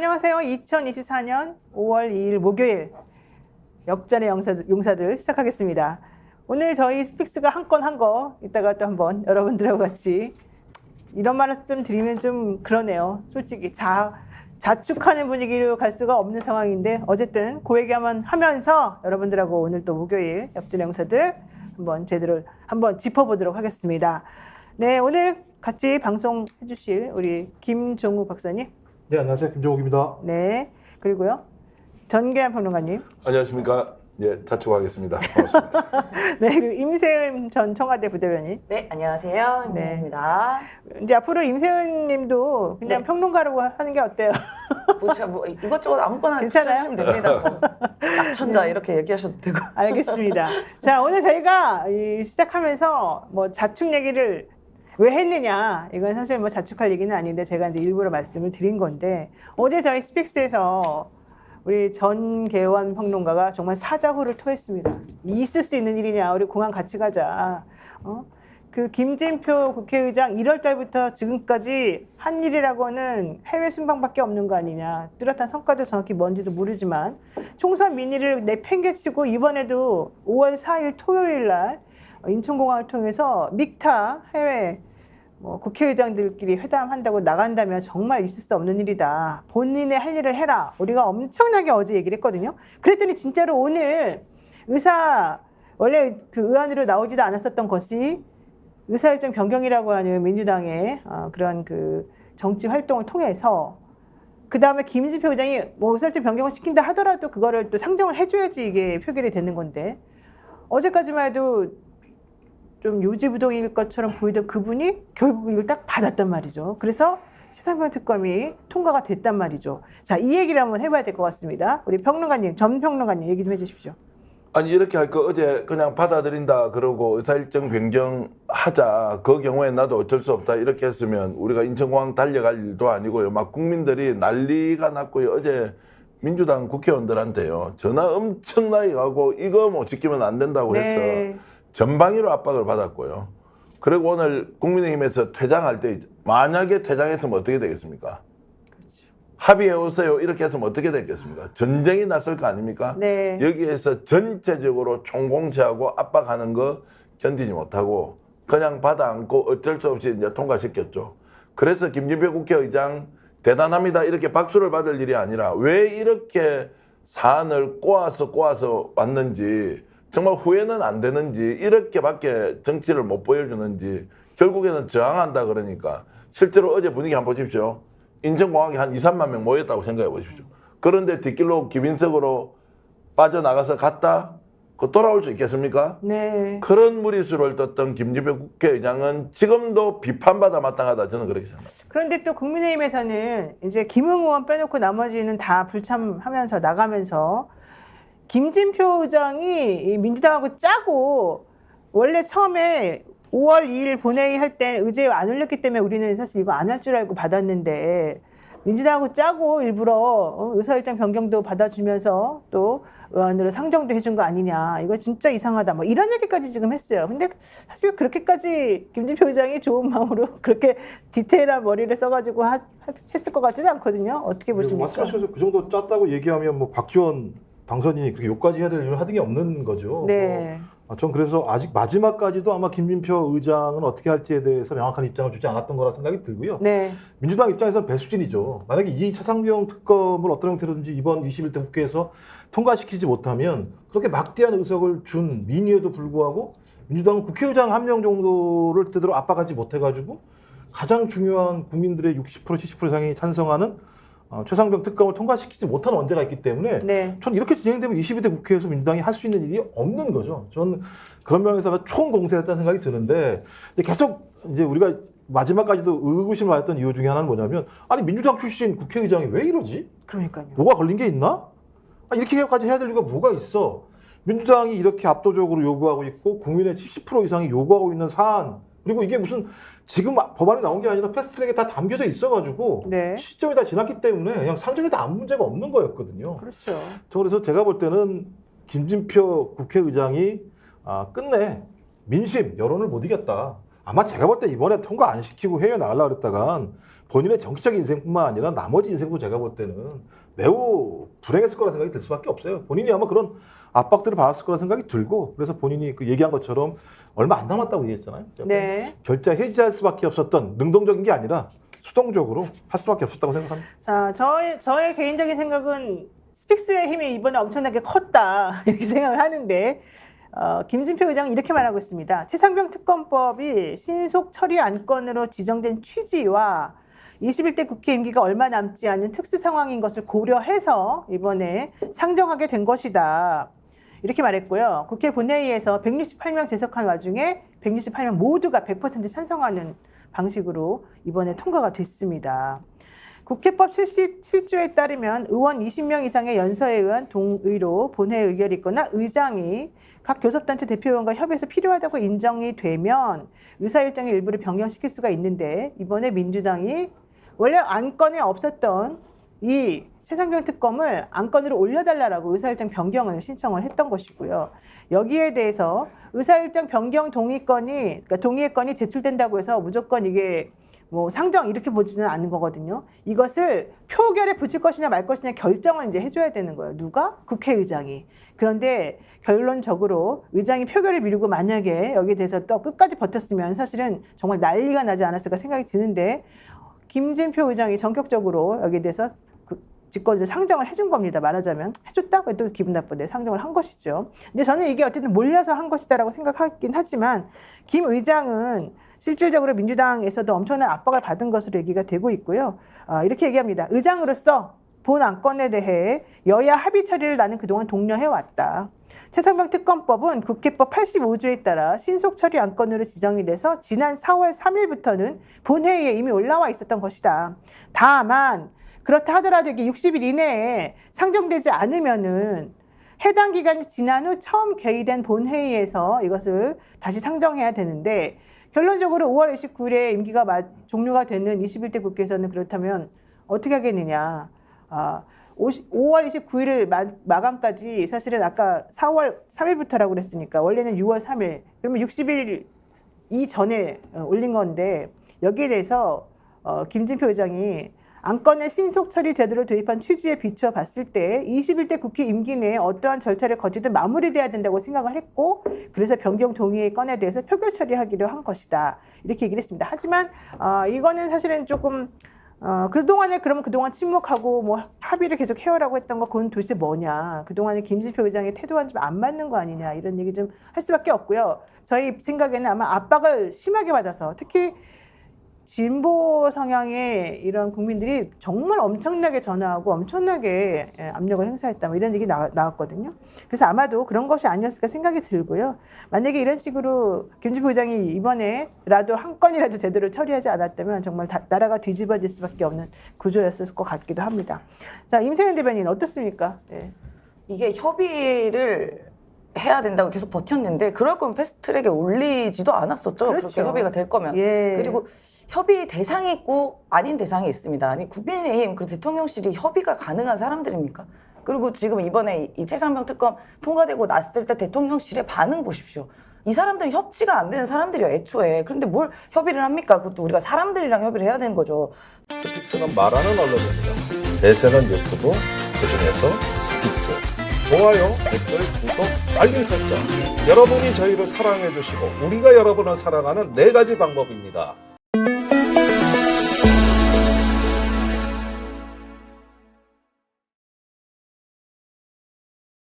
안녕하세요. 2024년 5월 2일 목요일 역전의 용사들 시작하겠습니다. 오늘 저희 스픽스가 한 건 한 거 이따가 또 한번 여러분들하고 같이 이런 말씀 드리면 좀 그러네요. 솔직히 자축하는 분위기로 갈 수가 없는 상황인데 어쨌든 그 얘기만 하면서 여러분들하고 오늘 또 목요일 역전의 용사들 한번 제대로 한번 짚어보도록 하겠습니다. 네, 오늘 같이 방송해 주실 우리 김종욱 박사님. 네, 안녕하세요. 김종욱입니다. 네, 그리고요 전계한 평론가님. 안녕하십니까. 예, 자축하겠습니다. 반갑습니다. 네, 그리고 임세은 전 청와대 부대변인. 네, 안녕하세요. 임세은입니다. 이제 앞으로 임세은님도 그냥 네. 평론가로 하는 게 어때요? 뭐 이것저것 아무거나 괜찮아요? 추천해주시면 됩니다. 뭐. 낙천자 이렇게 얘기하셔도 되고. 알겠습니다. 자, 오늘 저희가 시작하면서 뭐 자축 얘기를 왜 했느냐, 이건 사실 뭐 자축할 얘기는 아닌데 제가 이제 일부러 말씀을 드린 건데, 어제 저희 스픽스에서 우리 전계원 평론가가 정말 사자후를 토했습니다. 있을 수 있는 일이냐, 우리 공항 같이 가자. 그 김진표 국회의장 1월 달부터 지금까지 한 일이라고는 해외 순방밖에 없는 거 아니냐. 뚜렷한 성과도 정확히 뭔지도 모르지만 총선 민의를 내팽개치고 이번에도 5월 4일 토요일 날 인천공항을 통해서 믹타 해외 국회의장들끼리 회담한다고 나간다면 정말 있을 수 없는 일이다. 본인의 할 일을 해라. 우리가 엄청나게 어제 얘기를 했거든요. 그랬더니 진짜로 오늘 원래 그 의안으로 나오지도 않았었던 것이 의사일정 변경이라고 하는 민주당의 그런 그 정치 활동을 통해서 그 다음에 김진표 의장이 뭐 의사일정 변경을 시킨다 하더라도 그거를 또 상정을 해줘야지 이게 표결이 되는 건데 어제까지만 해도 좀 요지부동일 것처럼 보이던 그분이 결국 이걸 딱 받았단 말이죠. 그래서 최상병 특검이 통과가 됐단 말이죠. 자, 이 얘기를 한번 해봐야 될 것 같습니다. 우리 평론가님, 전 평론가님 얘기 좀 해주십시오. 아니 이렇게 할 거 어제 그냥 받아들인다 그러고 의사일정 변경하자. 그 경우에 나도 어쩔 수 없다 이렇게 했으면 우리가 인천공항 달려갈 일도 아니고요. 막 국민들이 난리가 났고요. 어제 민주당 국회의원들한테요. 전화 엄청나게 가고 이거 뭐 지키면 안 된다고 해서 전방위로 압박을 받았고요. 그리고 오늘 국민의힘에서 퇴장할 때 만약에 퇴장했으면 어떻게 되겠습니까? 합의해 오세요 이렇게 했으면 어떻게 되겠습니까? 전쟁이 났을 거 아닙니까? 네. 여기에서 전체적으로 총공세하고 압박하는 거 견디지 못하고 그냥 받아 안고 어쩔 수 없이 이제 통과시켰죠. 그래서 김진표 국회의장 대단합니다 이렇게 박수를 받을 일이 아니라 왜 이렇게 사안을 꼬아서 왔는지 정말 후회는 안 되는지 이렇게밖에 정치를 못 보여주는지 결국에는 저항한다 그러니까 실제로 어제 분위기 한번 보십시오. 인천공항에 한 2, 3만 명 모였다고 생각해 보십시오. 그런데 뒷길로 기빈석으로 빠져나가서 갔다? 돌아올 수 있겠습니까? 네. 그런 무리수를 떴던 김진표 국회의장은 지금도 비판받아 마땅하다 저는 그렇게 생각합니다. 그런데 또 국민의힘에서는 이제 김웅 의원 빼놓고 나머지는 다 불참하면서 나가면서 김진표 의장이 민주당하고 짜고 원래 처음에 5월 2일 본회의 할 때 의제 안 올렸기 때문에 우리는 사실 이거 안 할 줄 알고 받았는데 민주당하고 짜고 일부러 의사일정 변경도 받아주면서 또 의안으로 상정도 해준 거 아니냐. 이거 진짜 이상하다. 뭐 이런 얘기까지 지금 했어요. 근데 사실 그렇게까지 김진표 의장이 좋은 마음으로 그렇게 디테일한 머리를 써가지고 했을 것 같지는 않거든요. 어떻게 보십니까? 말씀하셔서 그 정도 짰다고 얘기하면 뭐 박지원 당선인이 그렇게 욕까지 해야 될 일을 하는 게 없는 거죠. 네. 전 그래서 아직 마지막까지도 아마 김진표 의장은 어떻게 할지에 대해서 명확한 입장을 주지 않았던 거라 생각이 들고요. 네. 민주당 입장에서는 배수진이죠. 만약에 이 차상병 특검을 어떤 형태로든지 이번 21대 국회에서 통과시키지 못하면 그렇게 막대한 의석을 준 민의에도 불구하고 민주당은 국회의장 한 명 정도를 뜻대로 압박하지 못해가지고 가장 중요한 국민들의 60% 70% 이상이 찬성하는 최상병 특검을 통과시키지 못한 원죄가 있기 때문에 네. 전 이렇게 진행되면 22대 국회에서 민주당이 할 수 있는 일이 없는 거죠. 저는 그런 면에서 총공세했다는 생각이 드는데 계속 이제 우리가 마지막까지도 의구심을 하였던 이유 중에 하나는 뭐냐면 아니 민주당 출신 국회의장이 왜 이러지? 그러니까요. 뭐가 걸린 게 있나? 이렇게까지 해야 될 이유가 뭐가 있어? 민주당이 이렇게 압도적으로 요구하고 있고 국민의 70% 이상이 요구하고 있는 사안 그리고 이게 무슨 지금 법안이 나온 게 아니라 패스트트랙에 다 담겨져 있어가지고 네. 시점이 다 지났기 때문에 그냥 상정에도 아무 문제가 없는 거였거든요. 그렇죠. 그래서 제가 볼 때는 김진표 국회의장이 끝내 민심 여론을 못 이겼다. 아마 제가 볼 때 이번에 통과 안 시키고 해외 나가려고 그랬다간 본인의 정치적인 인생뿐만 아니라 나머지 인생도 제가 볼 때는 매우 불행했을 거라 생각이 들 수밖에 없어요. 본인이 아마 그런 압박들을 받았을 거라 생각이 들고 그래서 본인이 그 얘기한 것처럼 얼마 안 남았다고 얘기했잖아요. 네. 결자 해지할 수밖에 없었던 능동적인 게 아니라 수동적으로 할 수밖에 없었다고 생각합니다. 자, 저의 개인적인 생각은 스픽스의 힘이 이번에 엄청나게 컸다 이렇게 생각을 하는데 김진표 의장은 이렇게 말하고 있습니다. 최상병 특검법이 신속 처리 안건으로 지정된 취지와 21대 국회 임기가 얼마 남지 않은 특수 상황인 것을 고려해서 이번에 상정하게 된 것이다. 이렇게 말했고요. 국회 본회의에서 168명 재석한 와중에 168명 모두가 100% 찬성하는 방식으로 이번에 통과가 됐습니다. 국회법 77조에 따르면 의원 20명 이상의 연서에 의한 동의로 본회의 의결이 있거나 의장이 각 교섭단체 대표의원과 협의해서 필요하다고 인정이 되면 의사일정의 일부를 변경시킬 수가 있는데 이번에 민주당이 원래 안건에 없었던 이 최상병 특검을 안건으로 올려달라고 의사일정 변경을 신청을 했던 것이고요. 여기에 대해서 의사일정 변경 그러니까 동의의 건이 제출된다고 해서 무조건 이게 뭐 상정 이렇게 보지는 않는 거거든요. 이것을 표결에 붙일 것이냐 말 것이냐 결정을 이제 해줘야 되는 거예요. 누가? 국회의장이. 그런데 결론적으로 의장이 표결을 미루고 만약에 여기에 대해서 또 끝까지 버텼으면 사실은 정말 난리가 나지 않았을까 생각이 드는데 김진표 의장이 전격적으로 여기에 대해서 직권을 상정을 해준 겁니다. 말하자면 해줬다? 그래도 기분 나쁜데 상정을 한 것이죠. 근데 저는 이게 어쨌든 몰려서 한 것이다라고 생각하긴 하지만 김 의장은 실질적으로 민주당에서도 엄청난 압박을 받은 것으로 얘기가 되고 있고요. 이렇게 얘기합니다. 의장으로서 본 안건에 대해 여야 합의 처리를 나는 그동안 독려해왔다. 최상병 특검법은 국회법 85조에 따라 신속 처리 안건으로 지정이 돼서 지난 4월 3일부터는 본회의에 이미 올라와 있었던 것이다. 다만 그렇다 하더라도 이게 60일 이내에 상정되지 않으면은 해당 기간이 지난 후 처음 개의된 본회의에서 이것을 다시 상정해야 되는데 결론적으로 5월 29일에 임기가 종료가 되는 21대 국회에서는 그렇다면 어떻게 하겠느냐. 5월 29일 마감까지 사실은 아까 4월 3일부터라고 그랬으니까 원래는 6월 3일 그러면 60일 이전에 올린 건데 여기에 대해서 김진표 의장이 안건의 신속 처리 제도를 도입한 취지에 비추어 봤을 때 21대 국회 임기 내에 어떠한 절차를 거치든 마무리돼야 된다고 생각을 했고 그래서 변경 동의의 건에 대해서 표결 처리하기로 한 것이다. 이렇게 얘기를 했습니다. 하지만 이거는 사실은 조금 그동안 침묵하고 뭐 합의를 계속 해오라고 했던 거 그건 도대체 뭐냐. 그동안에 김진표 의장의 태도와는 좀 안 맞는 거 아니냐. 이런 얘기 좀 할 수밖에 없고요. 저희 생각에는 아마 압박을 심하게 받아서 특히 진보 성향의 이런 국민들이 정말 엄청나게 전화하고 엄청나게 압력을 행사했다. 뭐 이런 얘기 나왔거든요. 그래서 아마도 그런 것이 아니었을까 생각이 들고요. 만약에 이런 식으로 김진표 의장이 이번에라도 한 건이라도 제대로 처리하지 않았다면 정말 나라가 뒤집어질 수밖에 없는 구조였을 것 같기도 합니다. 자, 임세현 대변인 어떻습니까? 네. 이게 협의를 해야 된다고 계속 버텼는데 그럴 거면 패스트트랙에 올리지도 않았었죠. 그렇죠. 그렇게 협의가 될 거면. 예. 그리고 협의 대상이 있고 아닌 대상이 있습니다. 아니 국민의힘 그리고 대통령실이 협의가 가능한 사람들입니까? 그리고 지금 이번에 이 최상병 특검 통과되고 났을 때 대통령실의 반응 보십시오. 이 사람들은 협치가 안 되는 사람들이에요, 애초에. 그런데 뭘 협의를 합니까? 그것도 우리가 사람들이랑 협의를 해야 되는 거죠. 스픽스는 말하는 언론입니다. 대세는 유튜브, 그중에서 스픽스. 좋아요, 댓글, 구독, 알림 설정. 여러분이 저희를 사랑해 주시고 우리가 여러분을 사랑하는 4가지 방법입니다.